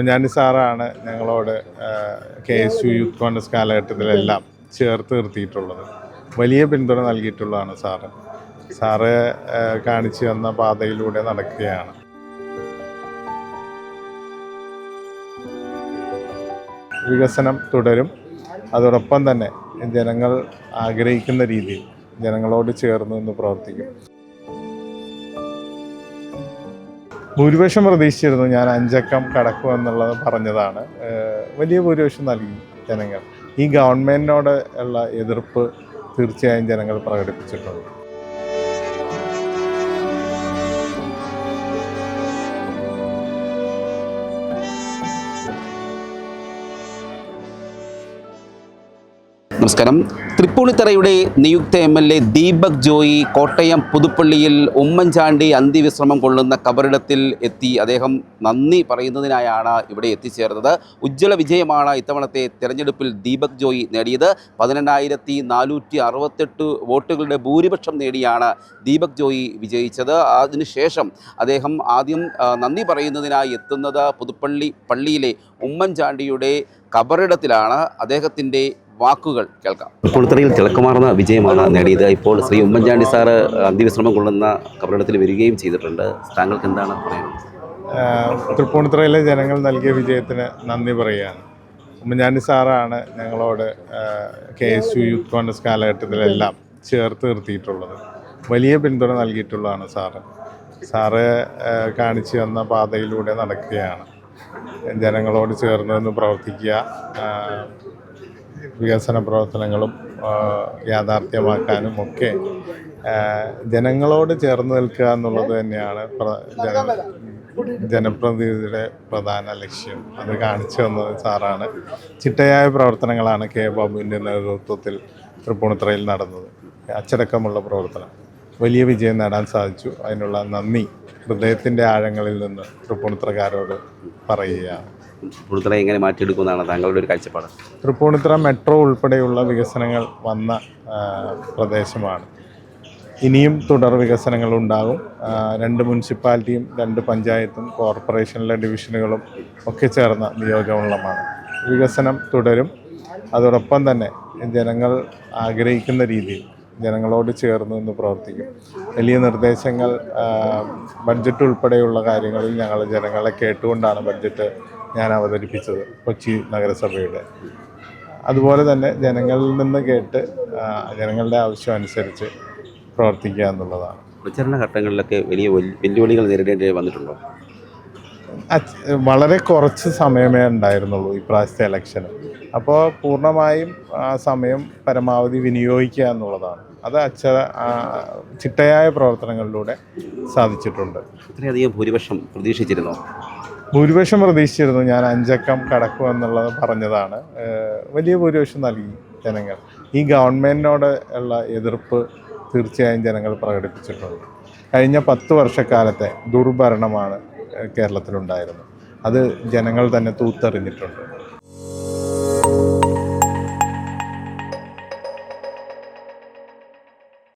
ഉമ്മൻചാണ്ടി സാറാണ് ഞങ്ങളോട് KSU youth Congress കാലഘട്ടത്തിലെല്ലാം ചേർത്ത് നിർത്തിയിട്ടുള്ളത്. വലിയ പിന്തുണ നൽകിയിട്ടുള്ളതാണ് സാറ് കാണിച്ചു തന്ന പാതയിലൂടെ നടക്കുകയാണ്. വികസനം തുടരും. അതോടൊപ്പം തന്നെ ജനങ്ങൾ ആഗ്രഹിക്കുന്ന രീതിയിൽ ജനങ്ങളോട് ചേർന്ന് നിന്ന് പ്രവർത്തിക്കും. ഭൂരിപക്ഷം പ്രതീക്ഷിച്ചിരുന്നു. ഞാൻ 5 അക്കം കടക്കുമെന്നുള്ളത് പറഞ്ഞതാണ്. വലിയ ഭൂരിപക്ഷം നൽകി ജനങ്ങൾ. ഈ ഗവൺമെൻറ്റിനോട് ഉള്ള എതിർപ്പ് തീർച്ചയായും ജനങ്ങൾ പ്രകടിപ്പിച്ചിട്ടുണ്ട്. നമസ്കാരം. തൃപ്പൂണിത്തറയുടെ നിയുക്ത MLA ദീപക് ജോയി കോട്ടയം പുതുപ്പള്ളിയിൽ ഉമ്മൻചാണ്ടി അന്ത്യവിശ്രമം കൊള്ളുന്ന കബറിടത്തിൽ എത്തി അദ്ദേഹം നന്ദി പറയുന്നതിനായാണ് ഇവിടെ എത്തിച്ചേർന്നത്. ഉജ്ജ്വല വിജയമാണ് ഇത്തവണത്തെ തെരഞ്ഞെടുപ്പിൽ ദീപക് ജോയി നേടിയത്. 18,468 വോട്ടുകളുടെ ഭൂരിപക്ഷം നേടിയാണ് ദീപക് ജോയി വിജയിച്ചത്. അതിനുശേഷം അദ്ദേഹം ആദ്യം നന്ദി പറയുന്നതിനായി എത്തുന്നത് പുതുപ്പള്ളി പള്ളിയിലെ ഉമ്മൻചാണ്ടിയുടെ കബറിടത്തിലാണ്. അദ്ദേഹത്തിൻ്റെ വാക്കുകൾ കേൾക്കാം. തൃപ്പൂണിത്തറയിൽ തിളക്കമാർന്ന വിജയമാണ് നേടിയത്. ഇപ്പോൾ ശ്രീ ഉമ്മൻചാണ്ടി സാറ് അന്ത്യവിശ്രമം കൊള്ളുന്ന കബറിടത്തിൽ വരികയും ചെയ്തിട്ടുണ്ട്. താങ്കൾക്ക് എന്താണ് പറയുന്നത്? തൃപ്പൂണിത്തറയിലെ ജനങ്ങൾ നൽകിയ വിജയത്തിന് നന്ദി പറയുകയാണ്. ഉമ്മൻചാണ്ടി സാറാണ് ഞങ്ങളോട് KSU യൂത്ത് കോൺഗ്രസ് കാലഘട്ടത്തിലെല്ലാം ചേർത്ത് നിർത്തിയിട്ടുള്ളത്. വലിയ പിന്തുണ നൽകിയിട്ടുള്ളതാണ് സാറ് കാണിച്ചു തന്ന പാതയിലൂടെ നടക്കുകയാണ്. ജനങ്ങളോട് ചേർന്ന് നിന്ന് പ്രവർത്തിക്കുക, വികസന പ്രവർത്തനങ്ങളും യാഥാർത്ഥ്യമാക്കാനും ഒക്കെ ജനങ്ങളോട് ചേർന്ന് നിൽക്കുക എന്നുള്ളത് തന്നെയാണ് ജനപ്രതിനിധിയുടെ പ്രധാന ലക്ഷ്യം. അത് കാണിച്ചു തന്നത് സാറാണ്. ചിട്ടയായ പ്രവർത്തനങ്ങളാണ് K ബാബുവിൻ്റെ നേതൃത്വത്തിൽ തൃപ്പൂണിത്തറയിൽ നടന്നത്. അച്ചടക്കമുള്ള പ്രവർത്തനം. വലിയ വിജയം നേടാൻ സാധിച്ചു. അതിനുള്ള നന്ദി ഹൃദയത്തിൻ്റെ ആഴങ്ങളിൽ നിന്ന് തൃപ്പൂണിത്തറക്കാരോട് പറയുകയാണ്. തൃപ്പൂണിത്തറ എങ്ങനെ മാറ്റിയെടുക്കുമെന്നാണ് താങ്കളുടെ ഒരു കാഴ്ചപ്പാട്? തൃപ്പൂണിത്തറ മെട്രോ ഉൾപ്പെടെയുള്ള വികസനങ്ങൾ വന്ന പ്രദേശമാണ്. ഇനിയും തുടർ വികസനങ്ങൾ ഉണ്ടാകും. 2 മുനിസിപ്പാലിറ്റിയും 2 പഞ്ചായത്തും കോർപ്പറേഷനിലെ ഡിവിഷനുകളും ഒക്കെ ചേർന്ന നിയോജകമണ്ഡലമാണ്. വികസനം തുടരും. അതോടൊപ്പം തന്നെ ജനങ്ങൾ ആഗ്രഹിക്കുന്ന രീതിയിൽ ജനങ്ങളോട് ചേർന്ന് നിന്ന് പ്രവർത്തിക്കും. വലിയ നിർദ്ദേശങ്ങൾ, ബഡ്ജറ്റ് ഉൾപ്പെടെയുള്ള കാര്യങ്ങളിൽ ഞങ്ങൾ ജനങ്ങളെ കേട്ടുകൊണ്ടാണ് ബഡ്ജറ്റ് ഞാൻ അവതരിപ്പിച്ചത് കൊച്ചി നഗരസഭയുടെ. അതുപോലെ തന്നെ ജനങ്ങളിൽ നിന്ന് കേട്ട് ജനങ്ങളുടെ ആവശ്യം അനുസരിച്ച് പ്രവർത്തിക്കുക എന്നുള്ളതാണ്. പ്രചരണ ഘട്ടങ്ങളിലൊക്കെ വലിയ വെല്ലുവിളികൾ നേരിടേണ്ടി വന്നിട്ടുണ്ടോ? വളരെ കുറച്ച് സമയമേ ഉണ്ടായിരുന്നുള്ളൂ ഈ പ്രാവശ്യത്തെ ഇലക്ഷന്. അപ്പോൾ പൂർണ്ണമായും ആ സമയം പരമാവധി വിനിയോഗിക്കുക എന്നുള്ളതാണ്. അത് ചിട്ടയായ പ്രവർത്തനങ്ങളിലൂടെ സാധിച്ചിട്ടുണ്ട്. ഇത്രയധികം ഭൂരിപക്ഷം പ്രതീക്ഷിച്ചിരുന്നോ? ഭൂരിപക്ഷം പ്രതീക്ഷിച്ചിരുന്നു. ഞാൻ 5 അക്കം കടക്കുമെന്നുള്ളത് പറഞ്ഞതാണ്. വലിയ ഭൂരിപക്ഷം നൽകി ജനങ്ങൾ. ഈ ഗവൺമെൻറ്റിനോട് ഉള്ള എതിർപ്പ് തീർച്ചയായും ജനങ്ങൾ പ്രകടിപ്പിച്ചിട്ടുണ്ട്. കഴിഞ്ഞ 10 വർഷക്കാലത്തെ ദുർഭരണമാണ് കേരളത്തിലുണ്ടായിരുന്നത്. അത് ജനങ്ങൾ തന്നെ തൂത്തെറിഞ്ഞിട്ടുണ്ട്.